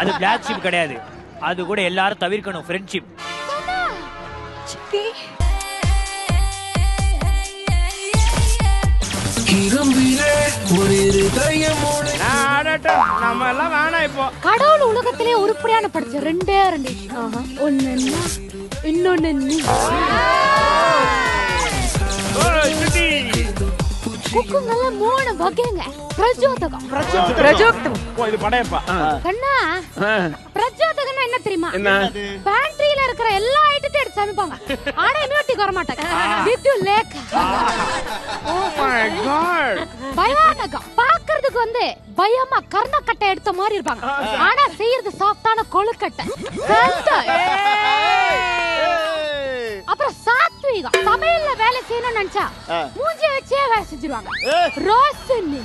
அது black ship கிடையாது. அது கூட எல்லாரும் தவிர்க்கணும், ஃப்ரெண்ட்ஷிப். நம்ம எல்லாம் வேணாம் இப்போ. கடவுள் உலகத்திலே உருப்படியான படைச்ச ரெண்டே ரெண்டு விஷயம். ஒன்னு இன்னொன்னு நீ. குக்குங்கல்ல 3 வகைங்க. பிரஜோதகம். இது படையப்பா. கண்ணா, பிரஜோதகம்னா என்ன தெரியுமா? பேண்ட்ரியில இருக்கிற எல்லா ஐட்டத்தையும் எடுத்து சமைப்பாங்க. ஆனா இம்யூனிட்டிக்கு வர மாட்டாங்க. வித் லேக். Oh my god. பயானகம். பாக்குறதுக்கு பயமா கர்ணக்கட்டை எடுத்த மாதிரி இருப்பாங்க. ஆனா செய்யறது சாஃப்டான கொழுக்கட்டை. அப்புறம் சாத்விகம். சமையல்ல வேலை செய்யணும்னு நினைச்சா மூஞ்சிய வச்சே வேலை செஞ்சிருவாங்க. ரோஷினி.